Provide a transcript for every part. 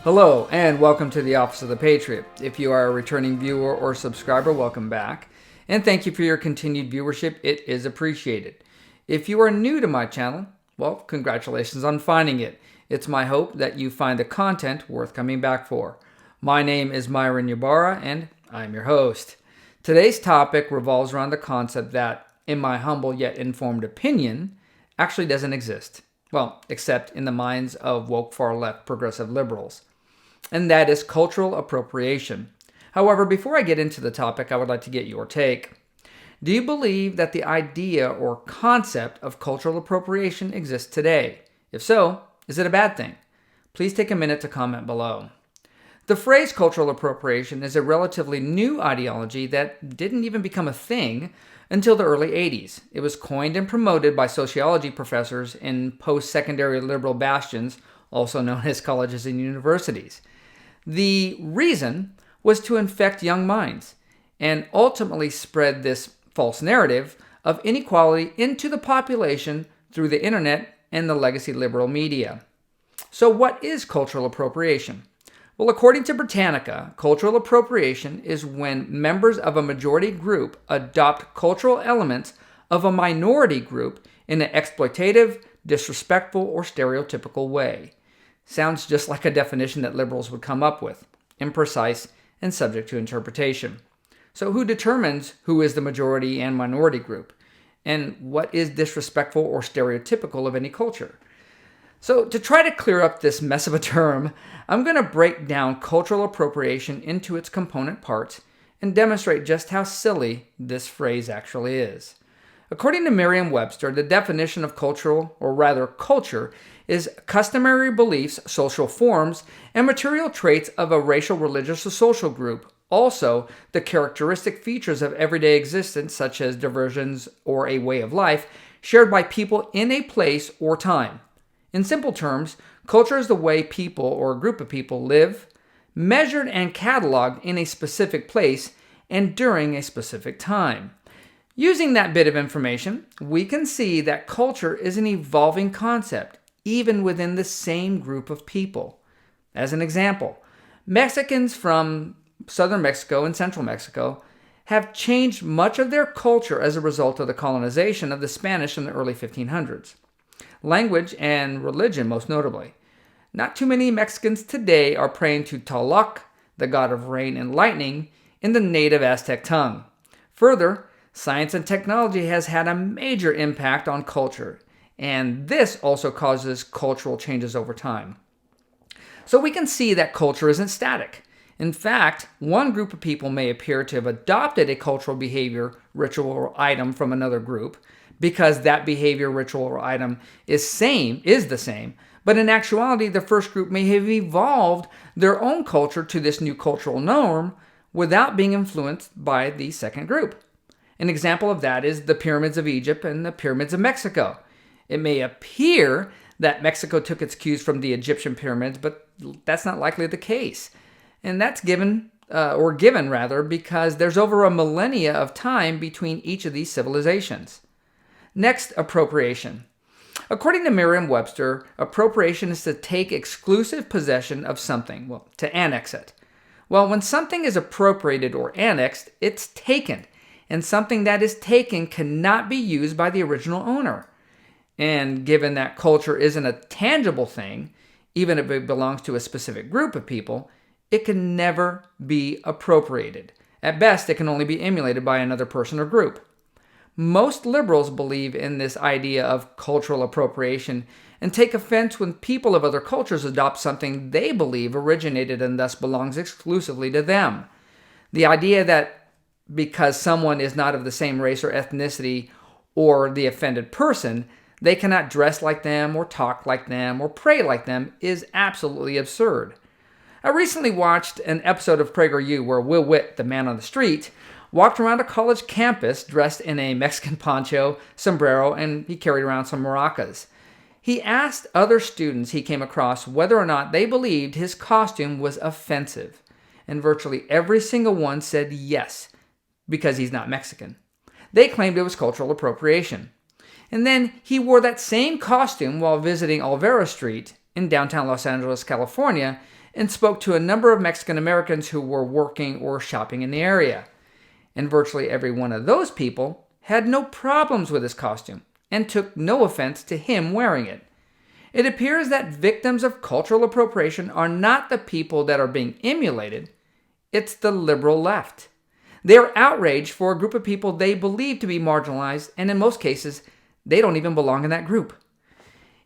Hello, and welcome to the Office of the Patriot. If you are a returning viewer or subscriber, welcome back. And thank you for your continued viewership. It is appreciated. If you are new to my channel, well, congratulations on finding it. It's my hope that you find the content worth coming back for. My name is Myron Ybarra, and I'm your host. Today's topic revolves around the concept that, in my humble yet informed opinion, actually doesn't exist. Well, except in the minds of woke far-left progressive liberals. And that is cultural appropriation. However, before I get into the topic, I would like to get your take. Do you believe that the idea or concept of cultural appropriation exists today? If so, is it a bad thing? Please take a minute to comment below. The phrase cultural appropriation is a relatively new ideology that didn't even become a thing until the early 80s. It was coined and promoted by sociology professors in post-secondary liberal bastions, also known as colleges and universities. The reason was to infect young minds and ultimately spread this false narrative of inequality into the population through the internet and the legacy liberal media. So what is cultural appropriation? Well, according to Britannica, cultural appropriation is when members of a majority group adopt cultural elements of a minority group in an exploitative, disrespectful, or stereotypical way. Sounds just like a definition that liberals would come up with, imprecise and subject to interpretation. So who determines who is the majority and minority group? And what is disrespectful or stereotypical of any culture? So to try to clear up this mess of a term, I'm going to break down cultural appropriation into its component parts and demonstrate just how silly this phrase actually is. According to Merriam-Webster, the definition of cultural, or rather culture, is customary beliefs, social forms, and material traits of a racial, religious, or social group. Also, the characteristic features of everyday existence, such as diversions or a way of life, shared by people in a place or time. In simple terms, culture is the way people or a group of people live, measured and cataloged in a specific place and during a specific time. Using that bit of information, we can see that culture is an evolving concept, even within the same group of people. As an example, Mexicans from southern Mexico and central Mexico have changed much of their culture as a result of the colonization of the Spanish in the early 1500s. Language and religion, most notably. Not too many Mexicans today are praying to Tlaloc, the god of rain and lightning, in the native Aztec tongue. Further, science and technology has had a major impact on culture, and this also causes cultural changes over time. So we can see that culture isn't static. In fact, one group of people may appear to have adopted a cultural behavior, ritual, or item from another group, because that behavior, ritual, or item is the same, but in actuality, the first group may have evolved their own culture to this new cultural norm without being influenced by the second group. An example of that is the pyramids of Egypt and the pyramids of Mexico. It may appear that Mexico took its cues from the Egyptian pyramids, but that's not likely the case. And that's given because there's over a millennia of time between each of these civilizations. Next, appropriation. According to Merriam-Webster, appropriation is to take exclusive possession of something, to annex it. Well, when something is appropriated or annexed, it's taken, and something that is taken cannot be used by the original owner. And given that culture isn't a tangible thing, even if it belongs to a specific group of people, it can never be appropriated. At best, it can only be emulated by another person or group. Most liberals believe in this idea of cultural appropriation and take offense when people of other cultures adopt something they believe originated and thus belongs exclusively to them. The idea that because someone is not of the same race or ethnicity or the offended person, they cannot dress like them or talk like them or pray like them is absolutely absurd. I recently watched an episode of PragerU where Will Witt, the man on the street, walked around a college campus dressed in a Mexican poncho, sombrero, and he carried around some maracas. He asked other students he came across whether or not they believed his costume was offensive, and virtually every single one said yes, because he's not Mexican. They claimed it was cultural appropriation. And then he wore that same costume while visiting Olvera Street in downtown Los Angeles, California, and spoke to a number of Mexican Americans who were working or shopping in the area. And virtually every one of those people had no problems with his costume and took no offense to him wearing it. It appears that victims of cultural appropriation are not the people that are being emulated, it's the liberal left. They are outraged for a group of people they believe to be marginalized, and in most cases, they don't even belong in that group.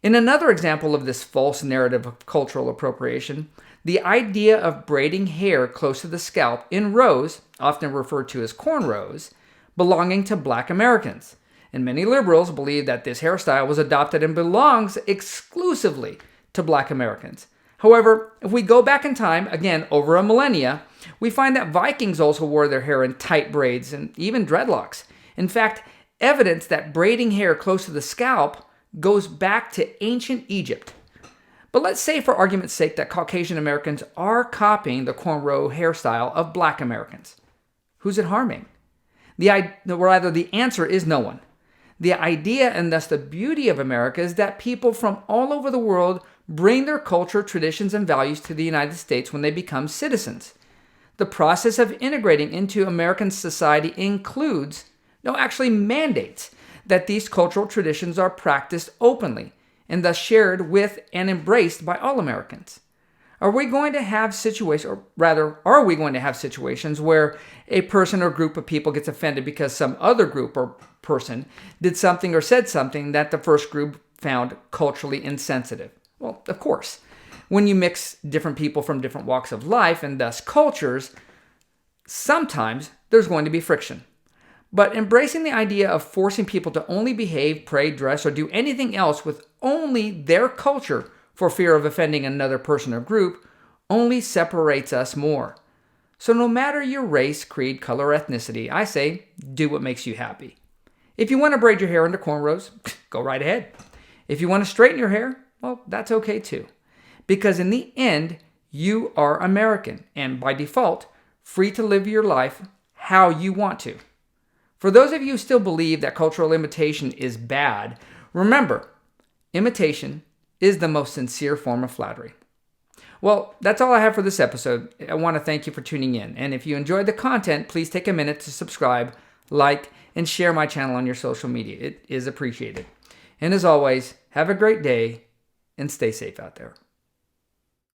In another example of this false narrative of cultural appropriation, the idea of braiding hair close to the scalp in rows, often referred to as cornrows, belonging to Black Americans. And many liberals believe that this hairstyle was adopted and belongs exclusively to Black Americans. However, if we go back in time, again over a millennia, we find that Vikings also wore their hair in tight braids and even dreadlocks. In fact, evidence that braiding hair close to the scalp goes back to ancient Egypt. But let's say for argument's sake that Caucasian Americans are copying the cornrow hairstyle of Black Americans. Who's it harming? The answer is no one. The idea, and thus the beauty of America, is that people from all over the world bring their culture, traditions, and values to the United States when they become citizens. The process of integrating into American society mandates that these cultural traditions are practiced openly and thus shared with and embraced by all Americans. Are we going to have situations where a person or group of people gets offended because some other group or person did something or said something that the first group found culturally insensitive? Well, of course. When you mix different people from different walks of life and thus cultures, sometimes there's going to be friction. But embracing the idea of forcing people to only behave, pray, dress, or do anything else with only their culture for fear of offending another person or group only separates us more. So no matter your race, creed, color, or ethnicity, I say, do what makes you happy. If you want to braid your hair into cornrows, go right ahead. If you want to straighten your hair, well, that's okay too. Because in the end, you are American and by default, free to live your life how you want to. For those of you who still believe that cultural imitation is bad, remember, imitation is the most sincere form of flattery. Well, that's all I have for this episode. I want to thank you for tuning in. And if you enjoyed the content, please take a minute to subscribe, like, and share my channel on your social media. It is appreciated. And as always, have a great day and stay safe out there.